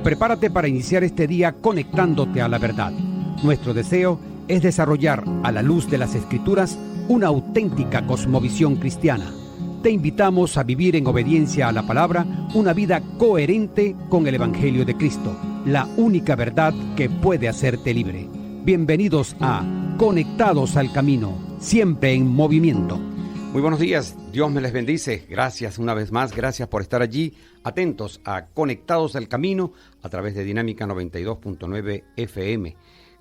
Prepárate para iniciar este día conectándote a la verdad. Nuestro deseo es desarrollar, a la luz de las Escrituras, una auténtica cosmovisión cristiana. Te invitamos a vivir en obediencia a la palabra una vida coherente con el Evangelio de Cristo, la única verdad que puede hacerte libre. Bienvenidos a Conectados al Camino, siempre en movimiento. Muy buenos días, Dios me les bendice. Gracias una vez más, gracias por estar allí, atentos a Conectados al Camino a través de Dinámica 92.9 FM.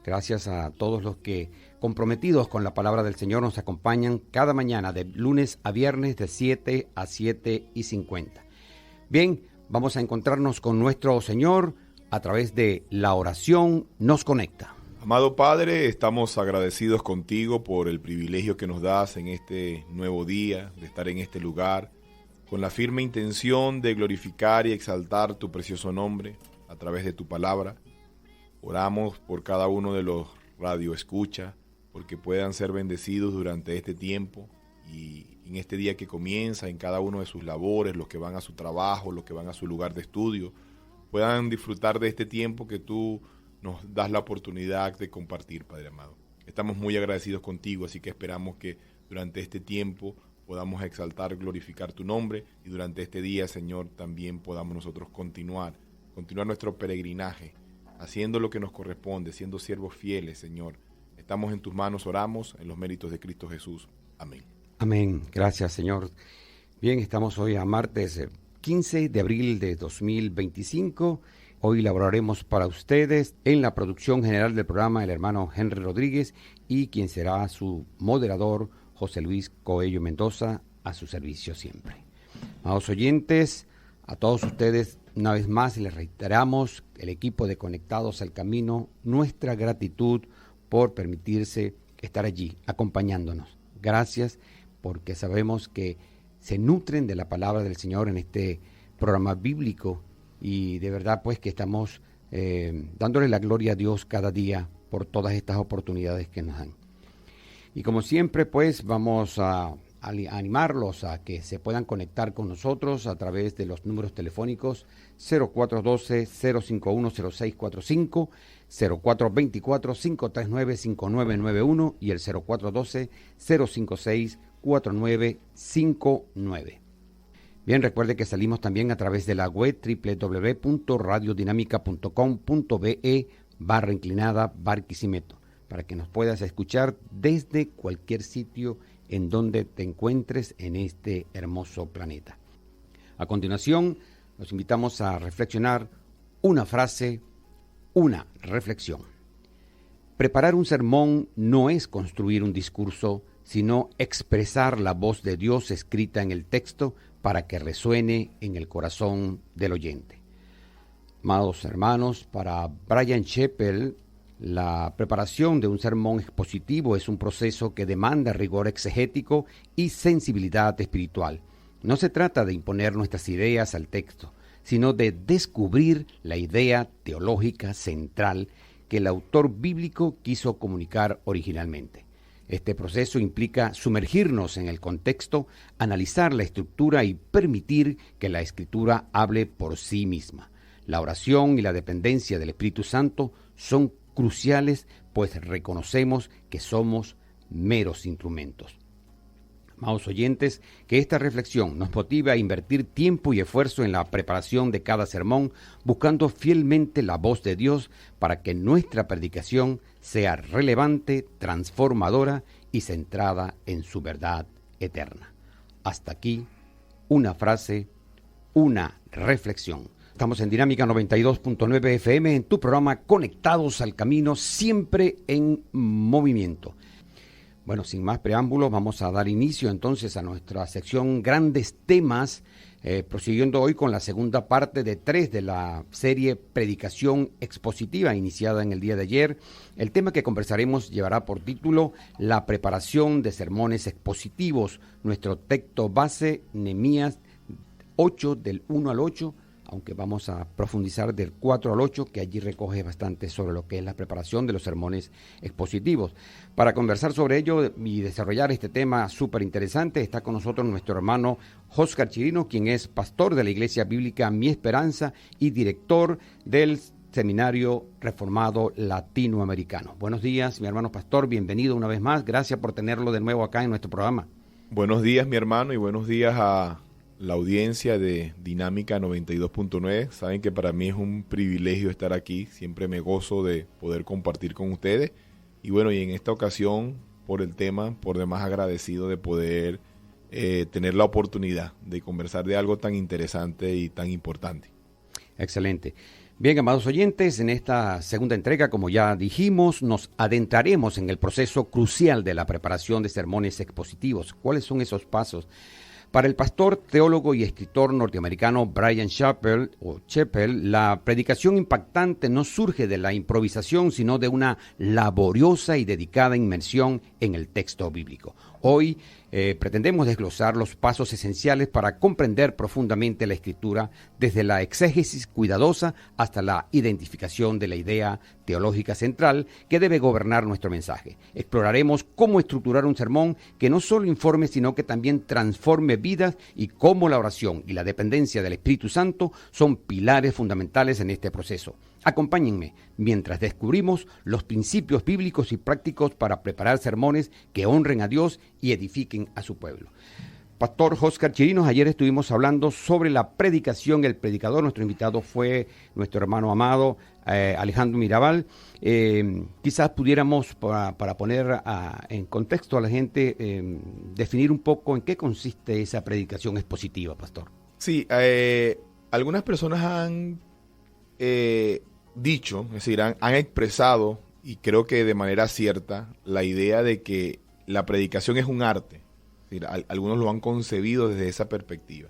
Gracias a todos los que, comprometidos con la palabra del Señor, nos acompañan cada mañana de lunes a viernes de 7 a 7:50. Bien, vamos a encontrarnos con nuestro Señor a través de la oración nos conecta. Amado Padre, estamos agradecidos contigo por el privilegio que nos das en este nuevo día, de estar en este lugar, con la firme intención de glorificar y exaltar tu precioso nombre a través de tu palabra. Oramos por cada uno de los radioescuchas, porque puedan ser bendecidos durante este tiempo y en este día que comienza, en cada uno de sus labores, los que van a su trabajo, los que van a su lugar de estudio, puedan disfrutar de este tiempo que tú nos das la oportunidad de compartir, Padre amado. Estamos muy agradecidos contigo, así que esperamos que durante este tiempo podamos exaltar, glorificar tu nombre y durante este día, Señor, también podamos nosotros continuar nuestro peregrinaje, haciendo lo que nos corresponde, siendo siervos fieles, Señor. Estamos en tus manos, oramos en los méritos de Cristo Jesús. Amén. Amén. Gracias, Señor. Bien, estamos hoy a martes 15 de abril de 2025. Hoy elaboraremos para ustedes en la producción general del programa el hermano Henry Rodríguez y quien será su moderador, José Luis Coello Mendoza, a su servicio siempre. Amados oyentes, a todos ustedes una vez más les reiteramos, el equipo de Conectados al Camino, nuestra gratitud por permitirse estar allí acompañándonos. Gracias porque sabemos que se nutren de la palabra del Señor en este programa bíblico. Y de verdad pues que estamos dándole la gloria a Dios cada día por todas estas oportunidades que nos dan. Y como siempre pues vamos a animarlos a que se puedan conectar con nosotros a través de los números telefónicos 0412-051-0645, 0424-539-5991 y el 0412-056-4959. Bien, recuerde que salimos también a través de la web www.radiodinámica.com.be/Barquisimeto para que nos puedas escuchar desde cualquier sitio en donde te encuentres en este hermoso planeta. A continuación, nos invitamos a reflexionar una frase, una reflexión. Preparar un sermón no es construir un discurso, sino expresar la voz de Dios escrita en el texto para que resuene en el corazón del oyente. Amados hermanos, para Bryan Chapell, la preparación de un sermón expositivo es un proceso que demanda rigor exegético y sensibilidad espiritual. No se trata de imponer nuestras ideas al texto, sino de descubrir la idea teológica central que el autor bíblico quiso comunicar originalmente. Este proceso implica sumergirnos en el contexto, analizar la estructura y permitir que la Escritura hable por sí misma. La oración y la dependencia del Espíritu Santo son cruciales, pues reconocemos que somos meros instrumentos. Amados oyentes, que esta reflexión nos motive a invertir tiempo y esfuerzo en la preparación de cada sermón, buscando fielmente la voz de Dios para que nuestra predicación sea relevante, transformadora y centrada en su verdad eterna. Hasta aquí, una frase, una reflexión. Estamos en Dinámica 92.9 FM, en tu programa Conectados al Camino, siempre en movimiento. Bueno, sin más preámbulos, vamos a dar inicio entonces a nuestra sección Grandes Temas, prosiguiendo hoy con la segunda parte de 3 de la serie Predicación Expositiva, iniciada en el día de ayer. El tema que conversaremos llevará por título La preparación de sermones expositivos. Nuestro texto base, Nehemías 8, del 1 al 8. aunque vamos a profundizar del 4 al 8, que allí recoge bastante sobre lo que es la preparación de los sermones expositivos. Para conversar sobre ello y desarrollar este tema súper interesante, está con nosotros nuestro hermano Óscar Chirinos, quien es pastor de la Iglesia Bíblica Mi Esperanza y director del Seminario Reformado Latinoamericano. Buenos días, mi hermano pastor, bienvenido una vez más. Gracias por tenerlo de nuevo acá en nuestro programa. Buenos días, mi hermano, y buenos días a la audiencia de Dinámica 92.9. Saben que para mí es un privilegio estar aquí. Siempre me gozo de poder compartir con ustedes. Y bueno, y en esta ocasión, por el tema, por demás agradecido de poder tener la oportunidad de conversar de algo tan interesante y tan importante. Excelente. Bien, amados oyentes, en esta segunda entrega, como ya dijimos, nos adentraremos en el proceso crucial de la preparación de sermones expositivos. ¿Cuáles son esos pasos? Para el pastor, teólogo y escritor norteamericano Bryan Chapell, la predicación impactante no surge de la improvisación, sino de una laboriosa y dedicada inmersión en el texto bíblico. Hoy pretendemos desglosar los pasos esenciales para comprender profundamente la Escritura, desde la exégesis cuidadosa hasta la identificación de la idea teológica central que debe gobernar nuestro mensaje. Exploraremos cómo estructurar un sermón que no solo informe, sino que también transforme vidas, y cómo la oración y la dependencia del Espíritu Santo son pilares fundamentales en este proceso. Acompáñenme mientras descubrimos los principios bíblicos y prácticos para preparar sermones que honren a Dios y edifiquen a su pueblo. Pastor Óscar Chirinos, ayer estuvimos hablando sobre la predicación. El predicador, nuestro invitado fue nuestro hermano amado Alejandro Mirabal. Quizás pudiéramos, para poner en contexto a la gente, definir un poco en qué consiste esa predicación expositiva, pastor. Sí, algunas personas han dicho, es decir, han expresado, y creo que de manera cierta, la idea de que la predicación es un arte. Es decir, algunos lo han concebido desde esa perspectiva.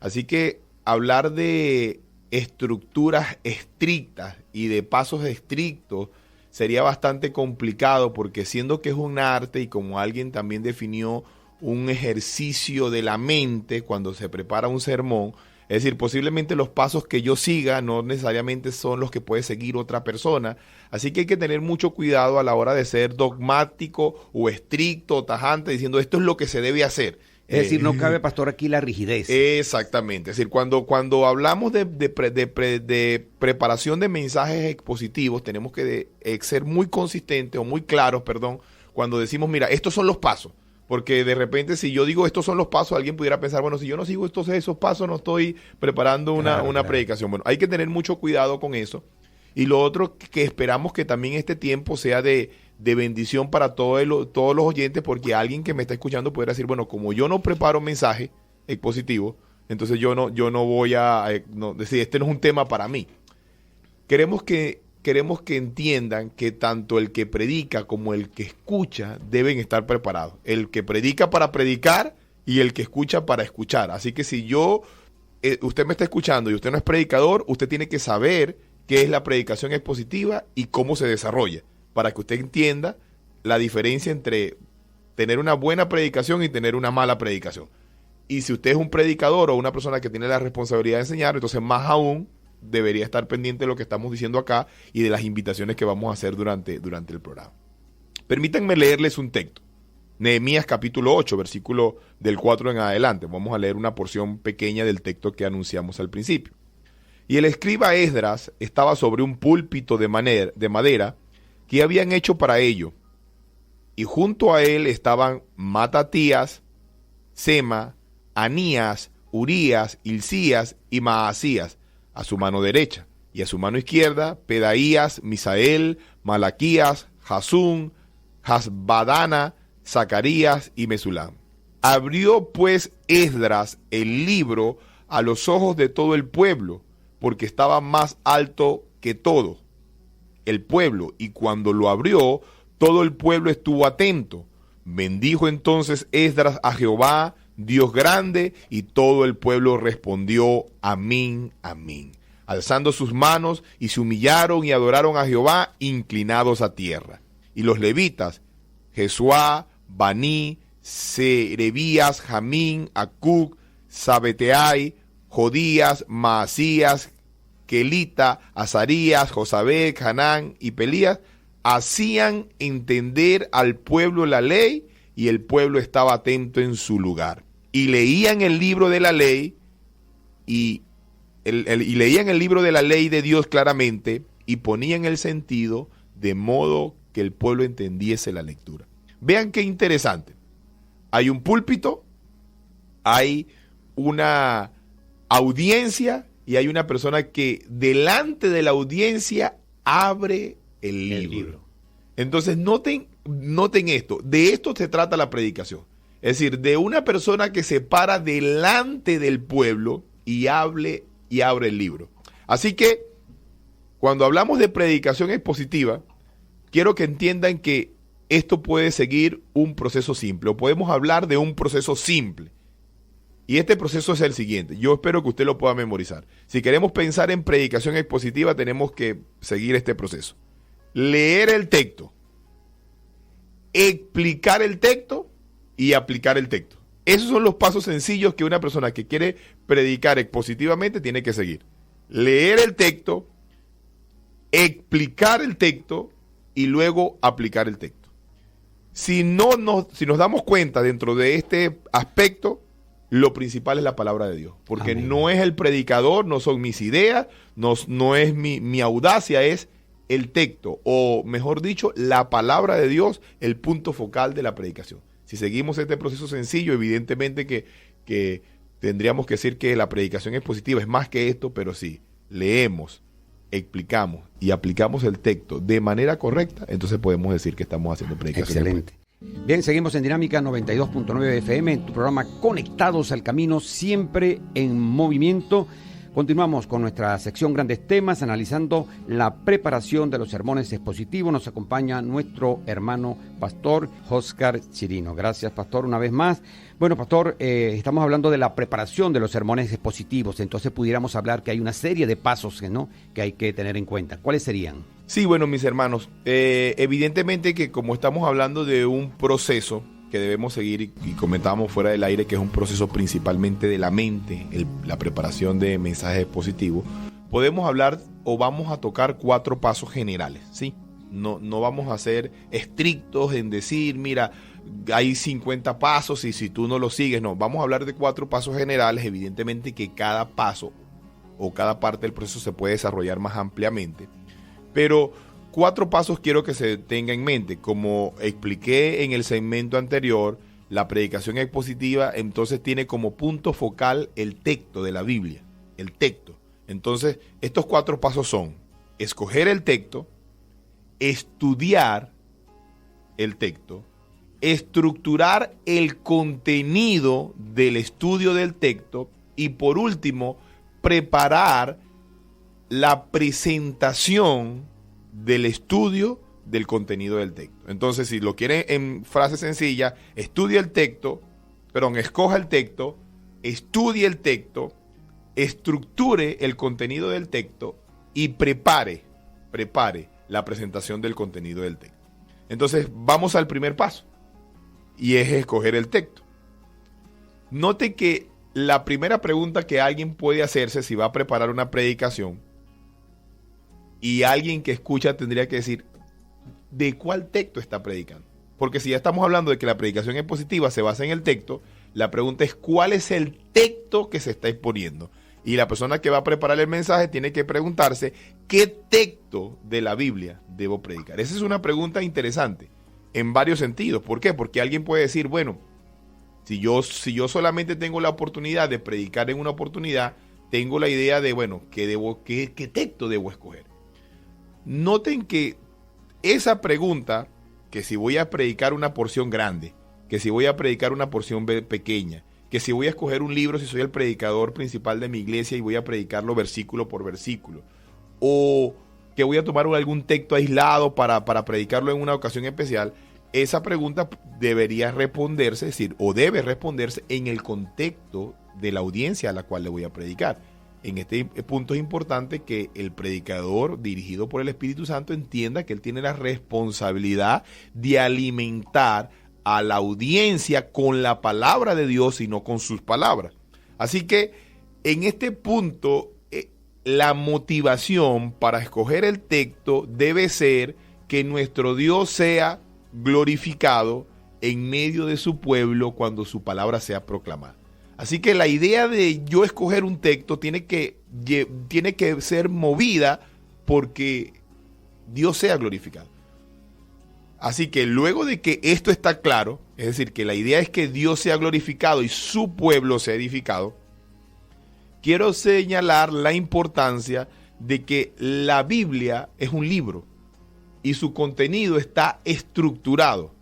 Así que hablar de estructuras estrictas y de pasos estrictos sería bastante complicado, porque siendo que es un arte, y como alguien también definió, un ejercicio de la mente cuando se prepara un sermón, es decir, posiblemente los pasos que yo siga no necesariamente son los que puede seguir otra persona. Así que hay que tener mucho cuidado a la hora de ser dogmático o estricto o tajante, diciendo esto es lo que se debe hacer. Es decir, no cabe, pastor, aquí la rigidez. Exactamente. Es decir, cuando hablamos de preparación de mensajes expositivos, tenemos que ser muy consistentes o muy claros, cuando decimos, mira, estos son los pasos. Porque de repente, si yo digo estos son los pasos, alguien pudiera pensar, bueno, si yo no sigo esos pasos, no estoy preparando una predicación. Bueno, hay que tener mucho cuidado con eso. Y lo otro, que esperamos que también este tiempo sea de bendición para todos los oyentes, porque alguien que me está escuchando pudiera decir, bueno, como yo no preparo mensaje expositivo, entonces yo no voy a decir, este no es un tema para mí. Queremos que entiendan que tanto el que predica como el que escucha deben estar preparados. El que predica para predicar y el que escucha para escuchar. Así que si usted me está escuchando y usted no es predicador, usted tiene que saber qué es la predicación expositiva y cómo se desarrolla, para que usted entienda la diferencia entre tener una buena predicación y tener una mala predicación. Y si usted es un predicador o una persona que tiene la responsabilidad de enseñar, entonces más aún debería estar pendiente de lo que estamos diciendo acá y de las invitaciones que vamos a hacer durante el programa. Permítanme leerles un texto. Nehemías capítulo 8, versículo del 4 en adelante. Vamos a leer una porción pequeña del texto que anunciamos al principio. Y el escriba Esdras estaba sobre un púlpito de madera que habían hecho para ello. Y junto a él estaban Matatías, Sema, Anías, Urías, Hilcías y Maasías, a su mano derecha, y a su mano izquierda, Pedaías, Misael, Malaquías, Jasún, Hasbadana, Zacarías y Mesulam. Abrió pues Esdras el libro a los ojos de todo el pueblo, porque estaba más alto que todo el pueblo, y cuando lo abrió, todo el pueblo estuvo atento. Bendijo entonces Esdras a Jehová, Dios grande, y todo el pueblo respondió amén, amén, alzando sus manos, y se humillaron y adoraron a Jehová, inclinados a tierra. Y los levitas, Jesuá, Baní, Serebías, Jamín, Acuc, Sabeteai, Jodías, Maasías, Kelita, Azarías, Josabed, Hanán y Pelías hacían entender al pueblo la ley, y el pueblo estaba atento en su lugar. Y leían el libro de la ley, y leían el libro de la ley de Dios claramente, y ponían el sentido de modo que el pueblo entendiese la lectura. Vean qué interesante. Hay un púlpito, hay una audiencia, y hay una persona que delante de la audiencia abre el libro. Entonces noten esto, de esto se trata la predicación. Es decir, de una persona que se para delante del pueblo y abre el libro. Así que, cuando hablamos de predicación expositiva, quiero que entiendan que esto puede seguir un proceso simple, o podemos hablar de un proceso simple. Y este proceso es el siguiente. Yo espero que usted lo pueda memorizar. Si queremos pensar en predicación expositiva, tenemos que seguir este proceso. Leer el texto, explicar el texto y aplicar el texto. Esos son los pasos sencillos que una persona que quiere predicar expositivamente tiene que seguir. Leer el texto, explicar el texto y luego aplicar el texto. Si nos damos cuenta dentro de este aspecto, lo principal es la palabra de Dios. Porque Amén. No es el predicador, no son mis ideas, no es mi audacia, es el texto, o mejor dicho, la palabra de Dios, el punto focal de la predicación. Si seguimos este proceso sencillo, evidentemente que tendríamos que decir que la predicación expositiva es más que esto, pero si leemos, explicamos y aplicamos el texto de manera correcta, entonces podemos decir que estamos haciendo predicación. Excelente. Bien, seguimos en Dinámica 92.9 FM, en tu programa Conectados al Camino, siempre en movimiento. Continuamos con nuestra sección Grandes Temas, analizando la preparación de los sermones expositivos. Nos acompaña nuestro hermano pastor Óscar Chirino. Gracias, pastor, una vez más. Bueno, pastor, estamos hablando de la preparación de los sermones expositivos, entonces pudiéramos hablar que hay una serie de pasos, ¿no?, que hay que tener en cuenta. ¿Cuáles serían? Sí, bueno, mis hermanos, evidentemente que como estamos hablando de un proceso que debemos seguir, y comentábamos fuera del aire que es un proceso principalmente de la mente, la preparación de mensajes expositivos, podemos hablar o vamos a tocar 4 pasos generales, ¿sí? No vamos a ser estrictos en decir, mira, hay 50 pasos y si tú no los sigues, no. Vamos a hablar de 4 pasos generales, evidentemente que cada paso o cada parte del proceso se puede desarrollar más ampliamente, pero 4 pasos quiero que se tenga en mente. Como expliqué en el segmento anterior, la predicación expositiva entonces tiene como punto focal el texto de la Biblia, el texto. Entonces, estos 4 pasos son: escoger el texto, estudiar el texto, estructurar el contenido del estudio del texto y, por último, preparar la presentación del estudio del contenido del texto. Entonces, si lo quieren en frase sencilla, escoja el texto, estudie el texto, estructure el contenido del texto y prepare la presentación del contenido del texto. Entonces, vamos al primer paso, y es escoger el texto. Note que la primera pregunta que alguien puede hacerse si va a preparar una predicación, y alguien que escucha tendría que decir, ¿de cuál texto está predicando? Porque si ya estamos hablando de que la predicación expositiva se basa en el texto, la pregunta es, ¿cuál es el texto que se está exponiendo? Y la persona que va a preparar el mensaje tiene que preguntarse, ¿qué texto de la Biblia debo predicar? Esa es una pregunta interesante en varios sentidos. ¿Por qué? Porque alguien puede decir, bueno, si yo solamente tengo la oportunidad de predicar en una oportunidad, tengo la idea de, bueno, ¿qué texto debo escoger? Noten que esa pregunta, que si voy a predicar una porción grande, que si voy a predicar una porción pequeña, que si voy a escoger un libro si soy el predicador principal de mi iglesia y voy a predicarlo versículo por versículo, o que voy a tomar algún texto aislado para predicarlo en una ocasión especial, esa pregunta debería responderse, es decir, o debe responderse en el contexto de la audiencia a la cual le voy a predicar. En este punto es importante que el predicador, dirigido por el Espíritu Santo, entienda que él tiene la responsabilidad de alimentar a la audiencia con la palabra de Dios y no con sus palabras. Así que en este punto, la motivación para escoger el texto debe ser que nuestro Dios sea glorificado en medio de su pueblo cuando su palabra sea proclamada. Así que la idea de yo escoger un texto tiene que ser movida porque Dios sea glorificado. Así que luego de que esto está claro, es decir, que la idea es que Dios sea glorificado y su pueblo sea edificado, quiero señalar la importancia de que la Biblia es un libro y su contenido está estructurado.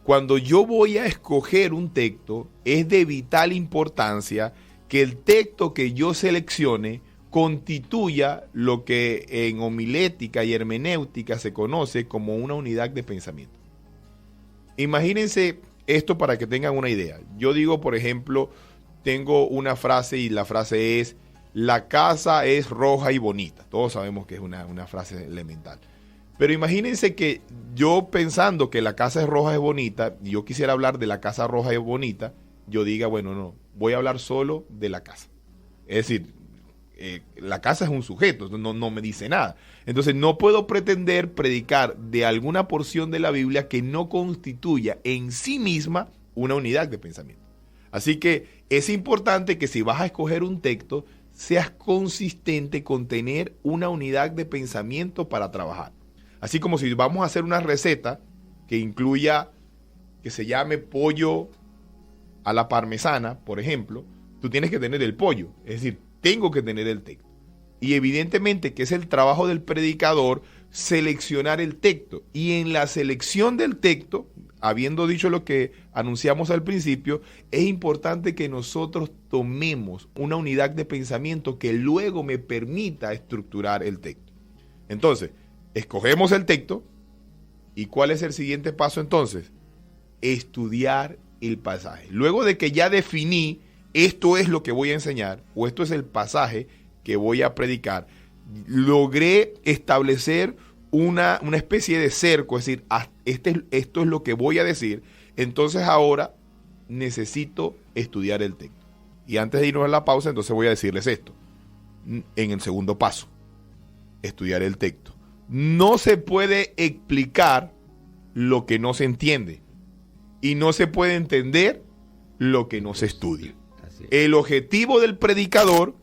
Cuando yo voy a escoger un texto, es de vital importancia que el texto que yo seleccione constituya lo que en homilética y hermenéutica se conoce como una unidad de pensamiento. Imagínense esto para que tengan una idea. Yo digo, por ejemplo, tengo una frase y la frase es: la casa es roja y bonita. Todos sabemos que es una frase elemental. Pero imagínense que yo, pensando que la casa es roja y bonita, y yo quisiera hablar de la casa roja y bonita, yo diga, bueno, no, voy a hablar solo de la casa. Es decir, la casa es un sujeto, no me dice nada. Entonces no puedo pretender predicar de alguna porción de la Biblia que no constituya en sí misma una unidad de pensamiento. Así que es importante que si vas a escoger un texto, seas consistente con tener una unidad de pensamiento para trabajar. Así como si vamos a hacer una receta que incluya, que se llame pollo a la parmesana, por ejemplo, tú tienes que tener el pollo, es decir, tengo que tener el texto. Y evidentemente que es el trabajo del predicador seleccionar el texto. Y en la selección del texto, habiendo dicho lo que anunciamos al principio, es importante que nosotros tomemos una unidad de pensamiento que luego me permita estructurar el texto. Entonces, escogemos el texto. ¿Y cuál es el siguiente paso entonces? Estudiar el pasaje. Luego de que ya definí esto es lo que voy a enseñar, o esto es el pasaje que voy a predicar, logré establecer una especie de cerco, es decir, esto es lo que voy a decir, entonces ahora necesito estudiar el texto. Y antes de irnos a la pausa, entonces voy a decirles esto. En el segundo paso, estudiar el texto. No se puede explicar lo que no se entiende, y no se puede entender lo que no se estudia. El objetivo del predicador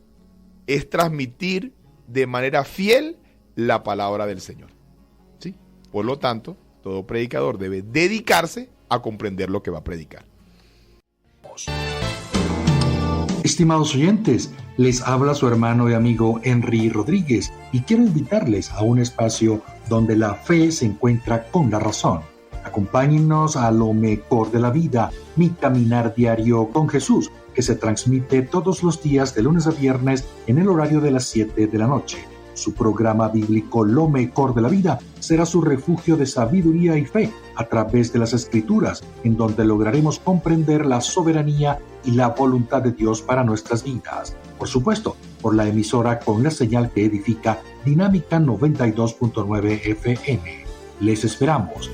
es transmitir de manera fiel la palabra del Señor. ¿Sí? Por lo tanto, todo predicador debe dedicarse a comprender lo que va a predicar. Estimados oyentes, les habla su hermano y amigo Henry Rodríguez y quiero invitarles a un espacio donde la fe se encuentra con la razón. Acompáñennos a lo mejor de la vida, mi caminar diario con Jesús, que se transmite todos los días de lunes a viernes en el horario de las 7 de la noche. Su programa bíblico Lo Mejor de la Vida será su refugio de sabiduría y fe a través de las Escrituras, en donde lograremos comprender la soberanía y la voluntad de Dios para nuestras vidas. Por supuesto, por la emisora con la señal que edifica Dinámica 92.9 FM. Les esperamos.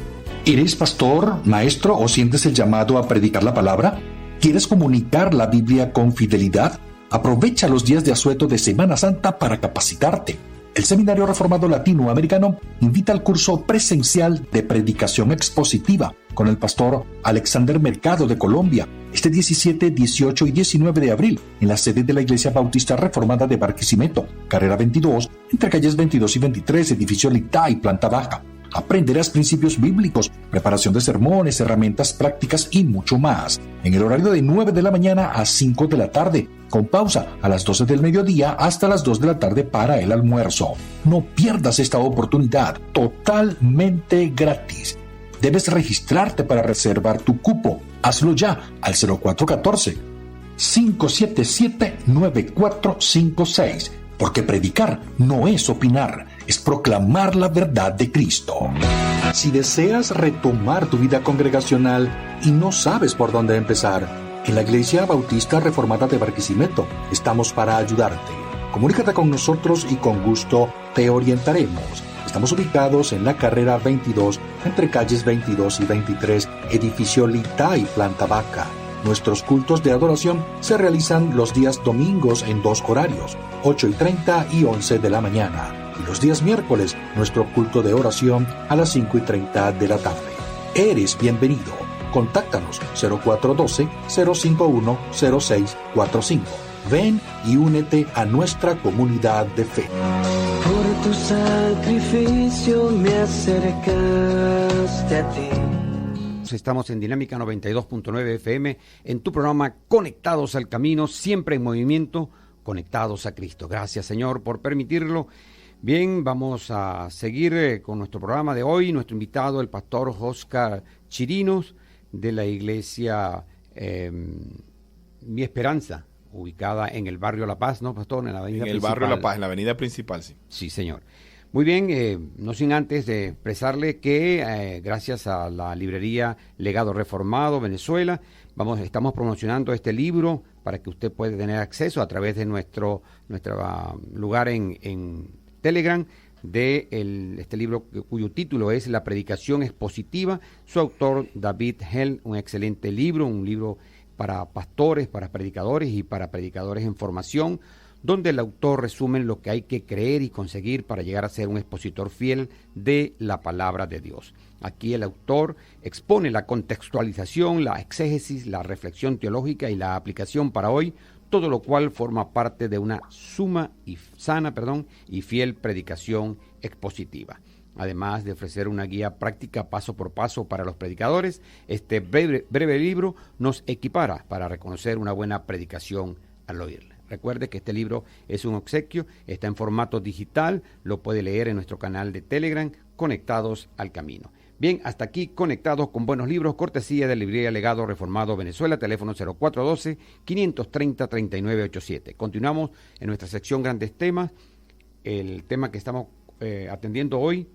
¿Eres pastor, maestro o sientes el llamado a predicar la palabra? ¿Quieres comunicar la Biblia con fidelidad? Aprovecha los días de asueto de Semana Santa para capacitarte. El Seminario Reformado Latinoamericano invita al curso presencial de predicación expositiva con el pastor Alexander Mercado de Colombia, este 17, 18 y 19 de abril, en la sede de la Iglesia Bautista Reformada de Barquisimeto, carrera 22, entre calles 22 y 23, edificio Litay, planta baja. Aprenderás principios bíblicos, preparación de sermones, herramientas prácticas y mucho más. En el horario de 9 de la mañana a 5 de la tarde, con pausa a las 12 del mediodía hasta las 2 de la tarde para el almuerzo. No pierdas esta oportunidad, totalmente gratis. Debes registrarte para reservar tu cupo. Hazlo ya al 0414-577-9456. Porque predicar no es opinar, es proclamar la verdad de Cristo. Si deseas retomar tu vida congregacional y no sabes por dónde empezar, en la Iglesia Bautista Reformada de Barquisimeto estamos para ayudarte. Comunícate con nosotros y con gusto te orientaremos. Estamos ubicados en la carrera 22, entre calles 22 y 23, edificio Litay, planta baja. Nuestros cultos de adoración se realizan los días domingos en 2 horarios, 8:30 y 11 de la mañana. Y los días miércoles, nuestro culto de oración a las 5:30 de la tarde. Eres bienvenido. Contáctanos 0412-051-0645. Ven y únete a nuestra comunidad de fe. Por tu sacrificio me acercaste a ti. Estamos en Dinámica 92.9 FM, en tu programa Conectados al Camino, siempre en movimiento, conectados a Cristo. Gracias, Señor, por permitirlo. Bien, vamos a seguir con nuestro programa de hoy. Nuestro invitado, el pastor Oscar Chirinos, de la iglesia Mi Esperanza, ubicada en el barrio La Paz, ¿no, pastor? En la avenida principal. En el barrio La Paz, en la avenida principal, sí. Sí, señor. Muy bien, no sin antes de expresarle que gracias a la librería Legado Reformado Venezuela, estamos promocionando este libro para que usted pueda tener acceso a través de nuestro lugar en Telegram de este libro cuyo título es La Predicación Expositiva. Su autor, David Hell, un excelente libro, un libro para pastores, para predicadores y para predicadores en formación, donde el autor resume lo que hay que creer y conseguir para llegar a ser un expositor fiel de la palabra de Dios. Aquí el autor expone la contextualización, la exégesis, la reflexión teológica y la aplicación para hoy, todo lo cual forma parte de una sana y fiel predicación expositiva. Además de ofrecer una guía práctica paso por paso para los predicadores, este breve libro nos equipara para reconocer una buena predicación al oírla. Recuerde que este libro es un obsequio, está en formato digital, lo puede leer en nuestro canal de Telegram, Conectados al Camino. Bien, hasta aquí Conectados con Buenos Libros, cortesía de Librería Legado Reformado Venezuela, teléfono 0412-530-3987. Continuamos en nuestra sección Grandes Temas, el tema que estamos atendiendo hoy,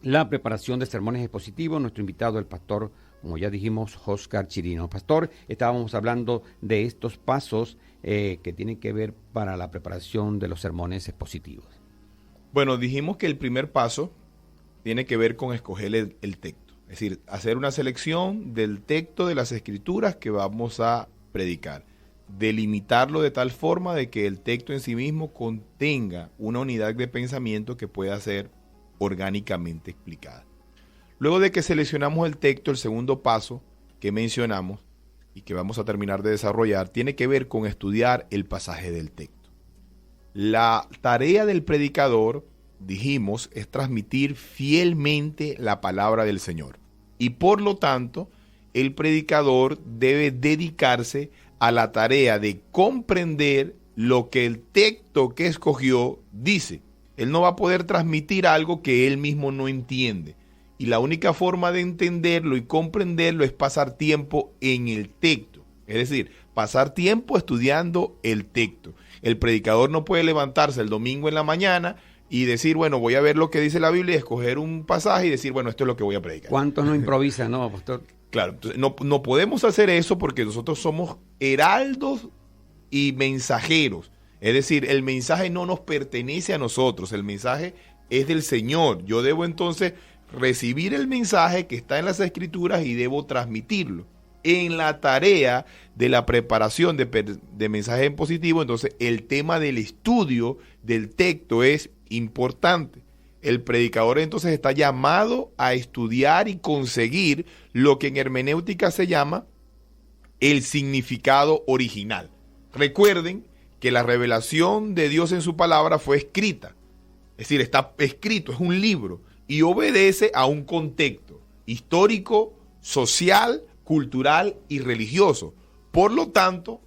la preparación de sermones expositivos. Nuestro invitado, el pastor, como ya dijimos, Oscar Chirinos. Pastor, estábamos hablando de estos pasos que tienen que ver para la preparación de los sermones expositivos. Bueno, dijimos que el primer paso tiene que ver con escoger el texto. Es decir, hacer una selección del texto de las escrituras que vamos a predicar. Delimitarlo de tal forma de que el texto en sí mismo contenga una unidad de pensamiento que pueda ser orgánicamente explicada. Luego de que seleccionamos el texto, el segundo paso que mencionamos y que vamos a terminar de desarrollar tiene que ver con estudiar el pasaje del texto. La tarea del predicador, dijimos, es transmitir fielmente la palabra del Señor. Y por lo tanto, el predicador debe dedicarse a la tarea de comprender lo que el texto que escogió dice. Él no va a poder transmitir algo que él mismo no entiende. Y la única forma de entenderlo y comprenderlo es pasar tiempo en el texto. Es decir, pasar tiempo estudiando el texto. El predicador no puede levantarse el domingo en la mañana y decir, bueno, voy a ver lo que dice la Biblia, escoger un pasaje y decir, bueno, esto es lo que voy a predicar. ¿Cuántos no improvisan, no, pastor? Claro, entonces no podemos hacer eso porque nosotros somos heraldos y mensajeros. Es decir, el mensaje no nos pertenece a nosotros, el mensaje es del Señor. Yo debo entonces recibir el mensaje que está en las Escrituras y debo transmitirlo. En la tarea de la preparación de mensajes en positivo, entonces el tema del estudio del texto es importante. El predicador entonces está llamado a estudiar y conseguir lo que en hermenéutica se llama el significado original. Recuerden que la revelación de Dios en su palabra fue escrita. Es decir, está escrito, es un libro y obedece a un contexto histórico, social, cultural y religioso. Por lo tanto,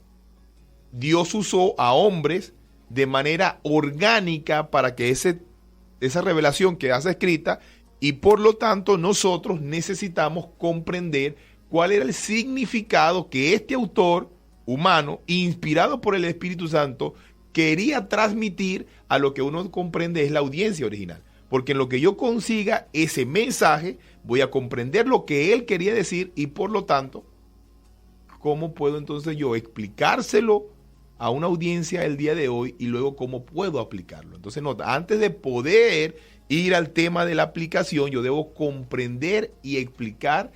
Dios usó a hombres de manera orgánica para que esa revelación quedase escrita y por lo tanto nosotros necesitamos comprender cuál era el significado que este autor humano, inspirado por el Espíritu Santo, quería transmitir a lo que uno comprende es la audiencia original. Porque en lo que yo consiga ese mensaje, voy a comprender lo que él quería decir y por lo tanto, ¿cómo puedo entonces yo explicárselo a una audiencia el día de hoy y luego cómo puedo aplicarlo? Entonces, nota, antes de poder ir al tema de la aplicación, yo debo comprender y explicar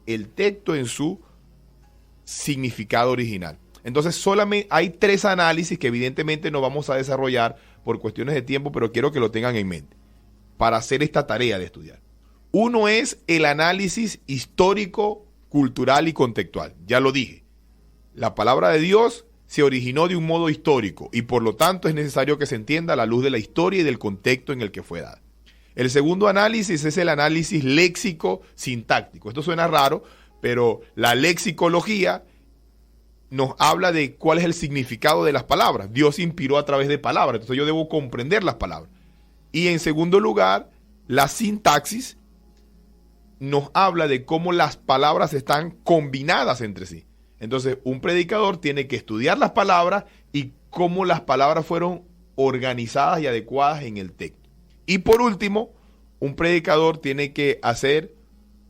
el texto en su significado original. Entonces solamente hay 3 análisis que evidentemente no vamos a desarrollar por cuestiones de tiempo, pero quiero que lo tengan en mente para hacer esta tarea de estudiar. Uno es el análisis histórico, cultural y contextual. Ya lo dije. La palabra de Dios se originó de un modo histórico y por lo tanto es necesario que se entienda a la luz de la historia y del contexto en el que fue dada. El segundo análisis es el análisis léxico-sintáctico. Esto suena raro, pero la lexicología nos habla de cuál es el significado de las palabras. Dios inspiró a través de palabras, entonces yo debo comprender las palabras. Y en segundo lugar, la sintaxis nos habla de cómo las palabras están combinadas entre sí. Entonces, un predicador tiene que estudiar las palabras y cómo las palabras fueron organizadas y adecuadas en el texto. Y por último, un predicador tiene que hacer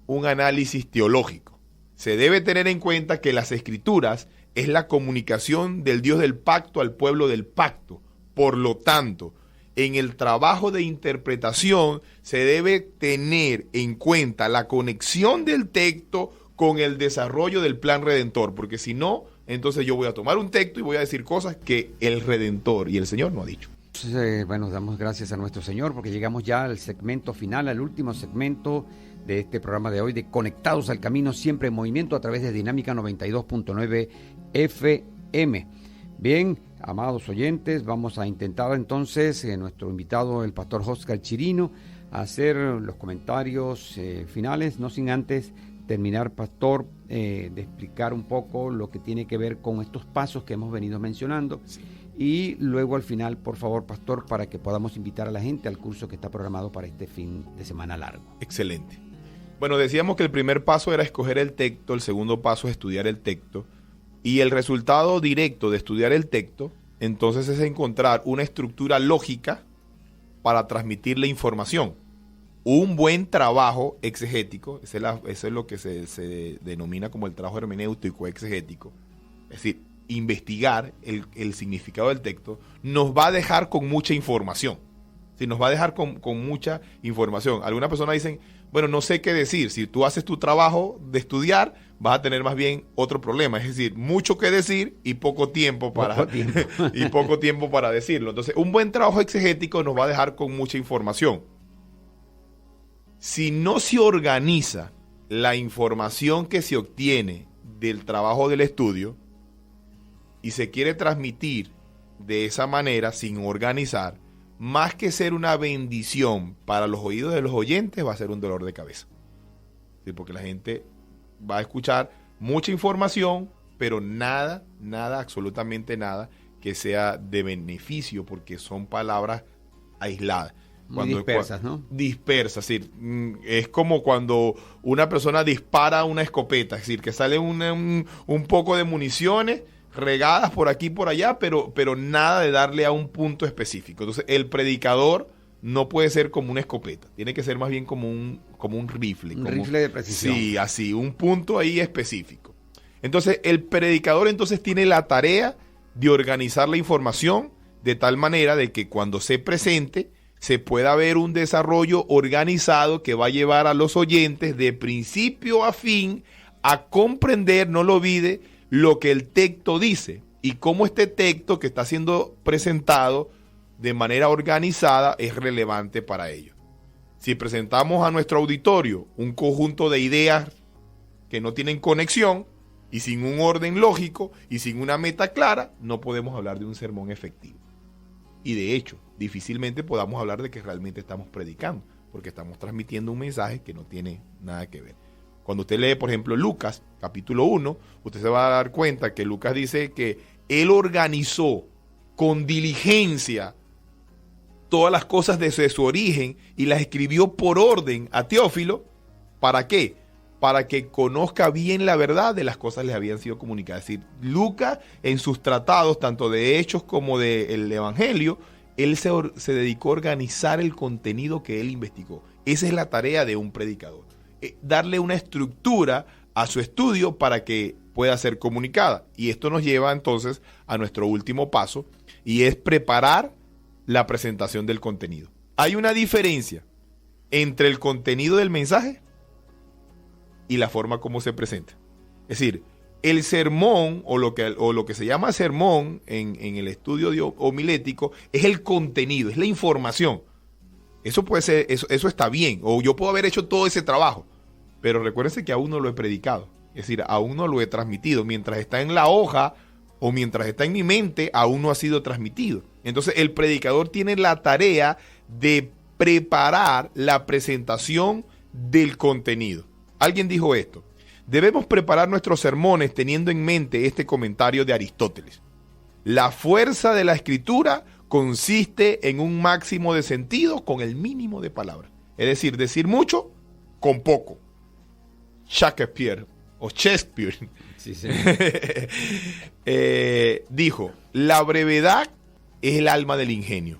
un análisis teológico. Se debe tener en cuenta que las escrituras es la comunicación del Dios del pacto al pueblo del pacto. Por lo tanto, en el trabajo de interpretación se debe tener en cuenta la conexión del texto con el desarrollo del plan redentor, porque si no, entonces yo voy a tomar un texto y voy a decir cosas que el Redentor y el Señor no ha dicho. Bueno, damos gracias a nuestro Señor porque llegamos ya al segmento final, al último segmento de este programa de hoy de Conectados al Camino, siempre en movimiento a través de Dinámica 92.9 FM. Bien, amados oyentes, vamos a intentar entonces, nuestro invitado, el pastor Oscar Chirino, a hacer los comentarios finales, no sin antes terminar, pastor, de explicar un poco lo que tiene que ver con estos pasos que hemos venido mencionando. Sí. Y luego al final, por favor, pastor, para que podamos invitar a la gente al curso que está programado para este fin de semana largo. Excelente. Bueno, decíamos que el primer paso era escoger el texto, el segundo paso es estudiar el texto, y el resultado directo de estudiar el texto, entonces es encontrar una estructura lógica para transmitir la información. Un buen trabajo exegético, eso es lo que se denomina como el trabajo hermenéutico exegético, es decir, investigar el significado del texto, nos va a dejar con mucha información. Sí, nos va a dejar con mucha información. Algunas personas dicen, bueno, no sé qué decir. Si tú haces tu trabajo de estudiar, vas a tener más bien otro problema. Es decir, mucho que decir y poco tiempo para decirlo. Entonces, un buen trabajo exegético nos va a dejar con mucha información. Si no se organiza la información que se obtiene del trabajo del estudio y se quiere transmitir de esa manera sin organizar, más que ser una bendición para los oídos de los oyentes, va a ser un dolor de cabeza. Sí, porque la gente va a escuchar mucha información, pero nada, absolutamente nada que sea de beneficio, porque son palabras aisladas. Muy dispersas, ¿no? Dispersas, es decir, es como cuando una persona dispara una escopeta, es decir, que sale un poco de municiones regadas por aquí y por allá, pero nada de darle a un punto específico. Entonces, el predicador no puede ser como una escopeta, tiene que ser más bien como un rifle. Un rifle de precisión. Sí, así, un punto ahí específico. Entonces, el predicador entonces tiene la tarea de organizar la información de tal manera de que cuando se presente, se pueda ver un desarrollo organizado que va a llevar a los oyentes de principio a fin a comprender, no lo olvide, lo que el texto dice y cómo este texto que está siendo presentado de manera organizada es relevante para ellos. Si presentamos a nuestro auditorio un conjunto de ideas que no tienen conexión y sin un orden lógico y sin una meta clara, no podemos hablar de un sermón efectivo. Y de hecho, difícilmente podamos hablar de que realmente estamos predicando, porque estamos transmitiendo un mensaje que no tiene nada que ver. Cuando usted lee, por ejemplo, Lucas, capítulo 1, usted se va a dar cuenta que Lucas dice que él organizó con diligencia todas las cosas desde su origen y las escribió por orden a Teófilo. ¿Para qué? Para que conozca bien la verdad de las cosas que les habían sido comunicadas. Es decir, Lucas en sus tratados, tanto de Hechos como del Evangelio, él se dedicó a organizar el contenido que él investigó. Esa es la tarea de un predicador. Darle una estructura a su estudio para que pueda ser comunicada. Y esto nos lleva entonces a nuestro último paso, y es preparar la presentación del contenido. Hay una diferencia entre el contenido del mensaje y la forma como se presenta. Es decir, el sermón o lo que se llama sermón en el estudio homilético es el contenido, es la información. Eso puede ser, eso está bien, o yo puedo haber hecho todo ese trabajo, pero recuérdense que aún no lo he predicado, es decir, aún no lo he transmitido. Mientras está en la hoja o mientras está en mi mente, aún no ha sido transmitido. Entonces el predicador tiene la tarea de preparar la presentación del contenido. Alguien dijo esto: debemos preparar nuestros sermones teniendo en mente este comentario de Aristóteles. La fuerza de la escritura consiste en un máximo de sentido con el mínimo de palabras. Es decir, decir mucho con poco. Shakespeare Sí, sí. Dijo: la brevedad es el alma del ingenio.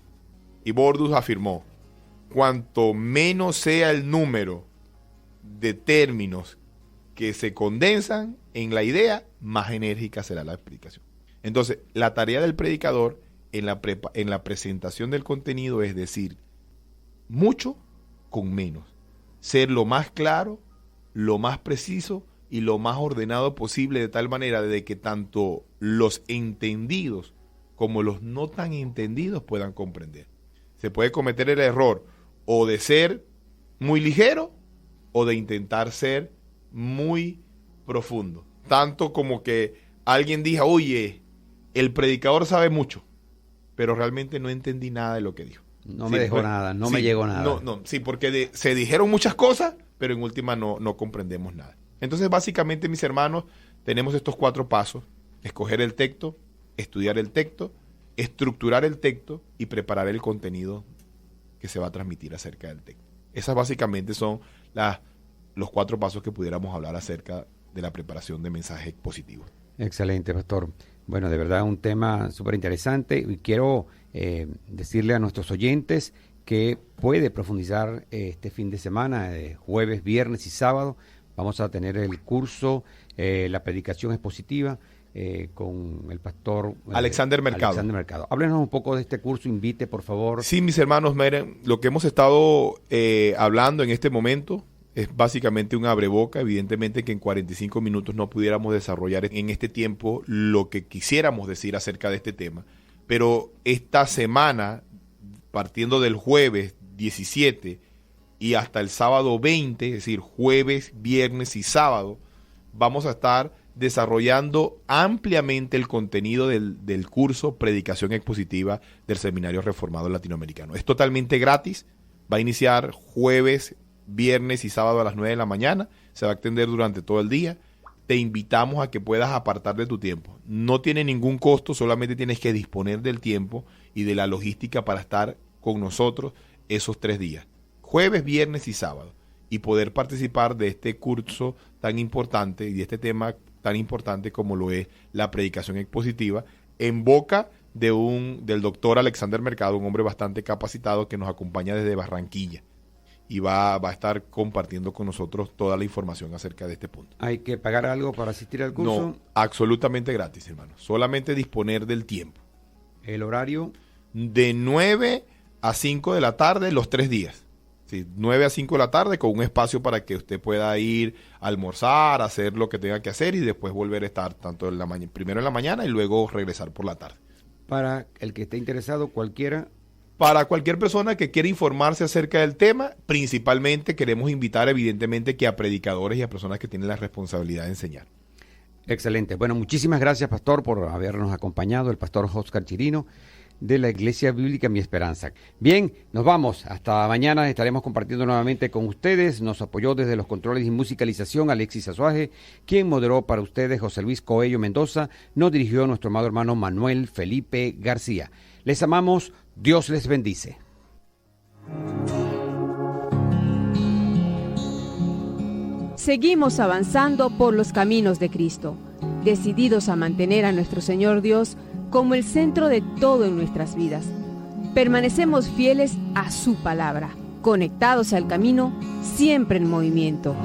Y Bordus afirmó: cuanto menos sea el número de términos que se condensan en la idea, más enérgica será la explicación. Entonces, la tarea del predicador en la presentación del contenido es decir mucho con menos, ser lo más claro, lo más preciso y lo más ordenado posible, de tal manera de que tanto los entendidos como los no tan entendidos puedan comprender. Se puede cometer el error o de ser muy ligero o de intentar ser muy profundo, tanto como que alguien diga: oye, el predicador sabe mucho, pero realmente no entendí nada de lo que dijo. No me dejó nada, no me llegó nada. Sí, porque se dijeron muchas cosas, pero en última no comprendemos nada. Entonces, básicamente, mis hermanos, tenemos estos 4 pasos: escoger el texto, estudiar el texto, estructurar el texto y preparar el contenido que se va a transmitir acerca del texto. Esas básicamente son los 4 pasos que pudiéramos hablar acerca de la preparación de mensajes positivos. Excelente, pastor. Bueno, de verdad un tema súper interesante, y quiero decirle a nuestros oyentes que puede profundizar este fin de semana, jueves, viernes y sábado. Vamos a tener el curso, la predicación expositiva, con el pastor Alexander Mercado. Háblenos un poco de este curso, invite por favor. Sí, mis hermanos, miren, lo que hemos estado hablando en este momento es básicamente un abreboca. Evidentemente que en 45 minutos no pudiéramos desarrollar en este tiempo lo que quisiéramos decir acerca de este tema, pero esta semana, partiendo del jueves 17 y hasta el sábado 20, es decir, jueves, viernes y sábado, vamos a estar desarrollando ampliamente el contenido del curso Predicación Expositiva del Seminario Reformado Latinoamericano. Es totalmente gratis, va a iniciar jueves, viernes y sábado a las 9 de la mañana, se va a extender durante todo el día. Te invitamos a que puedas apartar de tu tiempo. No tiene ningún costo, solamente tienes que disponer del tiempo y de la logística para estar con nosotros esos 3 días, jueves, viernes y sábado, y poder participar de este curso tan importante y de este tema tan importante como lo es la predicación expositiva, en boca del doctor Alexander Mercado, un hombre bastante capacitado que nos acompaña desde Barranquilla, y va a estar compartiendo con nosotros toda la información acerca de este punto. ¿Hay que pagar algo para asistir al curso? No, absolutamente gratis, hermano. Solamente disponer del tiempo. ¿El horario? De 9 a 5 de la tarde los 3 días. Sí, 9 a 5 de la tarde, con un espacio para que usted pueda ir a almorzar, hacer lo que tenga que hacer y después volver a estar tanto primero en la mañana y luego regresar por la tarde. Para el que esté interesado, cualquiera. Para cualquier persona que quiera informarse acerca del tema, principalmente queremos invitar evidentemente que a predicadores y a personas que tienen la responsabilidad de enseñar. Excelente. Bueno, muchísimas gracias, pastor, por habernos acompañado, el pastor Oscar Chirino, de la Iglesia Bíblica Mi Esperanza. Bien, nos vamos. Hasta mañana estaremos compartiendo nuevamente con ustedes. Nos apoyó desde los controles y musicalización Alexis Azuaje, quien moderó para ustedes José Luis Coello Mendoza, nos dirigió nuestro amado hermano Manuel Felipe García. Les amamos, Dios les bendice. Seguimos avanzando por los caminos de Cristo, decididos a mantener a nuestro Señor Dios como el centro de todo en nuestras vidas. Permanecemos fieles a su palabra, conectados al camino, siempre en movimiento.